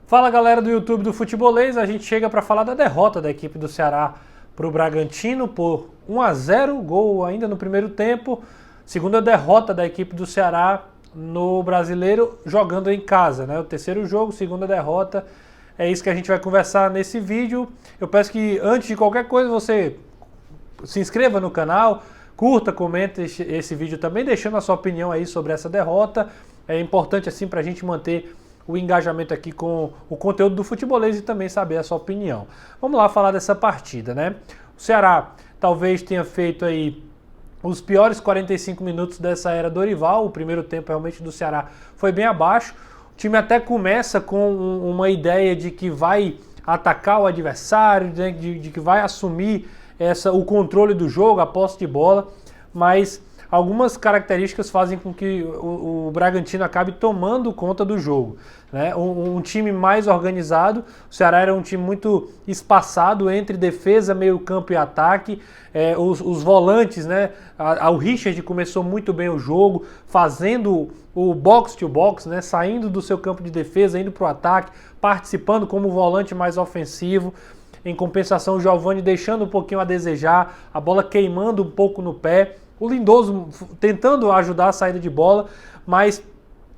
Fala galera do YouTube do Futebolês, a gente chega para falar da derrota da equipe do Ceará para o Bragantino por 1-0, gol ainda no primeiro tempo, segunda derrota da equipe do Ceará no Brasileiro jogando em casa, né? O terceiro jogo, segunda derrota, é isso que a gente vai conversar nesse vídeo. Eu peço que antes de qualquer coisa você se inscreva no canal, curta, comenta esse vídeo também, deixando a sua opinião aí sobre essa derrota. É importante assim para a gente manter o engajamento aqui com o conteúdo do Futebolês e também saber a sua opinião. Vamos lá falar dessa partida, né? O Ceará talvez tenha feito aí os piores 45 minutos dessa era Dorival. O primeiro tempo realmente do Ceará foi bem abaixo. O time até começa com uma ideia de que vai atacar o adversário, de que vai assumir o controle do jogo, a posse de bola, mas algumas características fazem com que o Bragantino acabe tomando conta do jogo, né? Um time mais organizado. O Ceará era um time muito espaçado entre defesa, meio campo e ataque. Os volantes, né? O Richard começou muito bem o jogo, fazendo o box to box, né? Saindo do seu campo de defesa, indo para o ataque, participando como volante mais ofensivo. Em compensação, o Giovani deixando um pouquinho a desejar, a bola queimando um pouco no pé. O Lindoso tentando ajudar a saída de bola, mas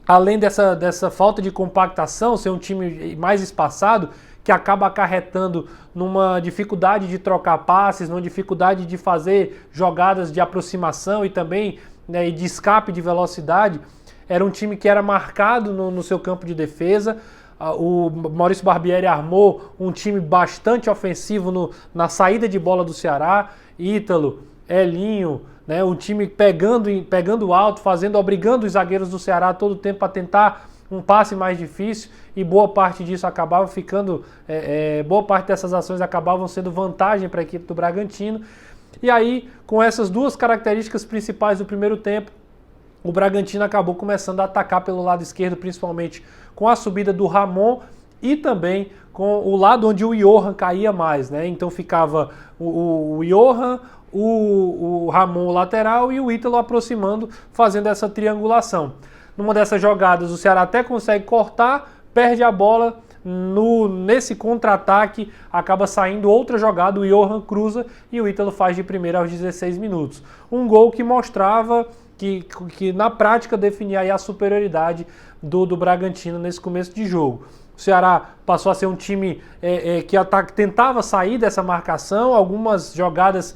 além dessa falta de compactação, ser um time mais espaçado, que acaba acarretando numa dificuldade de trocar passes, numa dificuldade de fazer jogadas de aproximação e também, né, de escape de velocidade. Era um time que era marcado no seu campo de defesa. O Maurício Barbieri armou um time bastante ofensivo na saída de bola do Ceará. Ítalo, Elinho, né, o time pegando alto, obrigando os zagueiros do Ceará todo o tempo para tentar um passe mais difícil, e boa parte disso acabava ficando, boa parte dessas ações acabavam sendo vantagem para a equipe do Bragantino. E aí, com essas duas características principais do primeiro tempo, o Bragantino acabou começando a atacar pelo lado esquerdo, principalmente com a subida do Ramon e também com o lado onde o Johan caía mais, né? Então ficava o Johan, o Ramon lateral e o Ítalo aproximando, fazendo essa triangulação. Numa dessas jogadas, o Ceará até consegue cortar, perde a bola, nesse contra-ataque acaba saindo outra jogada, o Johan cruza e o Ítalo faz de primeira aos 16 minutos. Um gol que mostrava que na prática definia aí a superioridade do Bragantino nesse começo de jogo. O Ceará passou a ser um time que tentava sair dessa marcação, algumas jogadas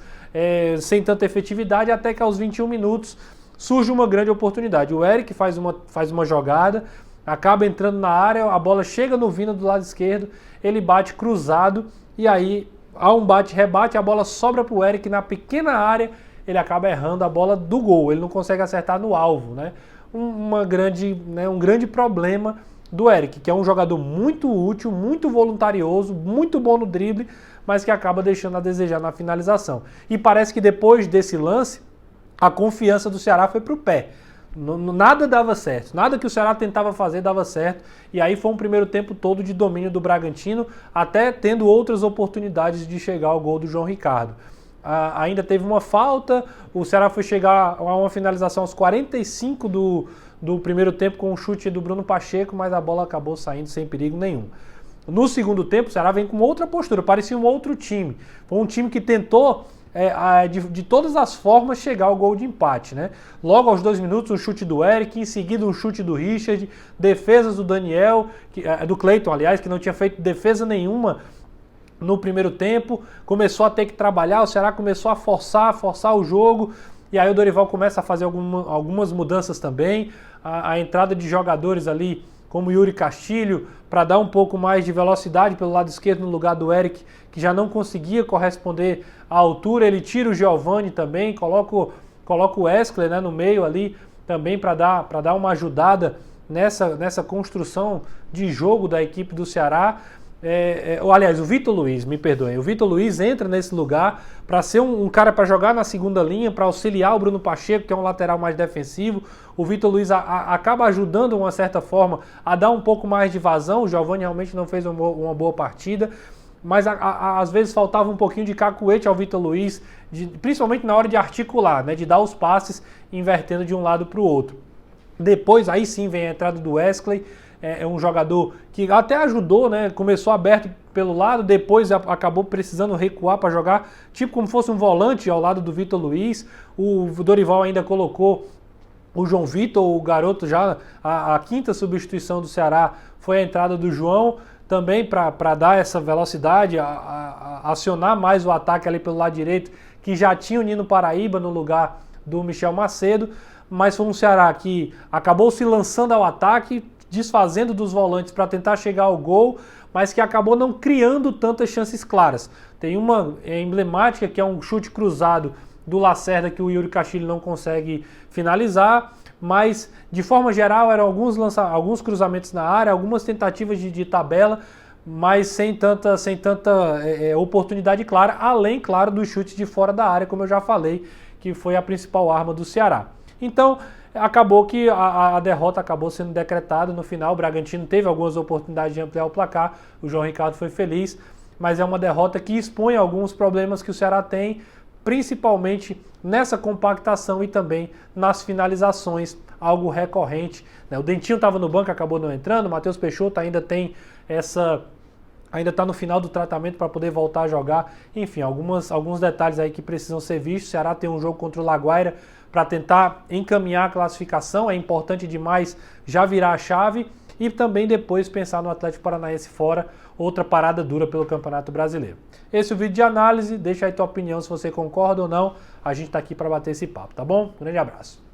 sem tanta efetividade, até que aos 21 minutos surge uma grande oportunidade. O Eric faz uma jogada, acaba entrando na área, a bola chega no Vina do lado esquerdo, ele bate cruzado e aí há um bate-rebate, a bola sobra para o Eric na pequena área, ele acaba errando a bola do gol, ele não consegue acertar no alvo, né? Um grande problema do Eric, que é um jogador muito útil, muito voluntarioso, muito bom no drible, mas que acaba deixando a desejar na finalização. E parece que depois desse lance, a confiança do Ceará foi para o pé. Nada dava certo, nada que o Ceará tentava fazer dava certo, e aí foi um primeiro tempo todo de domínio do Bragantino, até tendo outras oportunidades de chegar ao gol do João Ricardo. Ainda teve uma falta, o Ceará foi chegar a uma finalização aos 45 do primeiro tempo com um chute do Bruno Pacheco, mas a bola acabou saindo sem perigo nenhum. No segundo tempo, o Ceará vem com outra postura, parecia um outro time. Foi um time que tentou, de todas as formas, chegar ao gol de empate, né? Logo aos 2 minutos, um chute do Eric, em seguida um chute do Richard, defesas do Daniel, do Cleiton, aliás, que não tinha feito defesa nenhuma no primeiro tempo, começou a ter que trabalhar, o Ceará começou a forçar o jogo, e aí o Dorival começa a fazer algumas mudanças também, a entrada de jogadores ali, como Yuri Castilho, para dar um pouco mais de velocidade pelo lado esquerdo no lugar do Eric, que já não conseguia corresponder à altura. Ele tira o Giovani também, coloca o Wesley, né, no meio ali também para dar uma ajudada nessa construção de jogo da equipe do Ceará. Aliás, o Vitor Luiz, me perdoem, o Vitor Luiz entra nesse lugar para ser um cara para jogar na segunda linha, para auxiliar o Bruno Pacheco, que é um lateral mais defensivo. O Vitor Luiz acaba ajudando, de uma certa forma, a dar um pouco mais de vazão. O Giovani realmente não fez uma boa partida, mas às vezes faltava um pouquinho de cacuete ao Vitor Luiz, principalmente na hora de articular, né, de dar os passes, invertendo de um lado para o outro. Depois, aí sim, vem a entrada do Wesley, é um jogador que até ajudou, né? Começou aberto pelo lado, depois acabou precisando recuar para jogar, tipo como fosse um volante ao lado do Vitor Luiz. O Dorival ainda colocou o João Vitor, o garoto já, a quinta substituição do Ceará foi a entrada do João, também para dar essa velocidade, acionar mais o ataque ali pelo lado direito, que já tinha o Nino Paraíba no lugar do Michel Macedo, mas foi um Ceará que acabou se lançando ao ataque, desfazendo dos volantes para tentar chegar ao gol, mas que acabou não criando tantas chances claras. Tem uma emblemática que é um chute cruzado do Lacerda que o Yuri Castilho não consegue finalizar, mas de forma geral eram alguns cruzamentos na área, algumas tentativas de tabela, mas sem tanta oportunidade clara, além, claro, dos chutes de fora da área, como eu já falei, que foi a principal arma do Ceará. Então, acabou que a derrota acabou sendo decretada no final. O Bragantino teve algumas oportunidades de ampliar o placar, o João Ricardo foi feliz, mas é uma derrota que expõe alguns problemas que o Ceará tem, principalmente nessa compactação e também nas finalizações, algo recorrente, né? O Dentinho estava no banco, acabou não entrando, o Matheus Peixoto ainda está no final do tratamento para poder voltar a jogar. Enfim, alguns detalhes aí que precisam ser vistos. O Ceará tem um jogo contra o Laguaira para tentar encaminhar a classificação, é importante demais já virar a chave e também depois pensar no Atlético Paranaense fora, outra parada dura pelo Campeonato Brasileiro. Esse é o vídeo de análise, deixa aí tua opinião se você concorda ou não, a gente está aqui para bater esse papo, tá bom? Um grande abraço.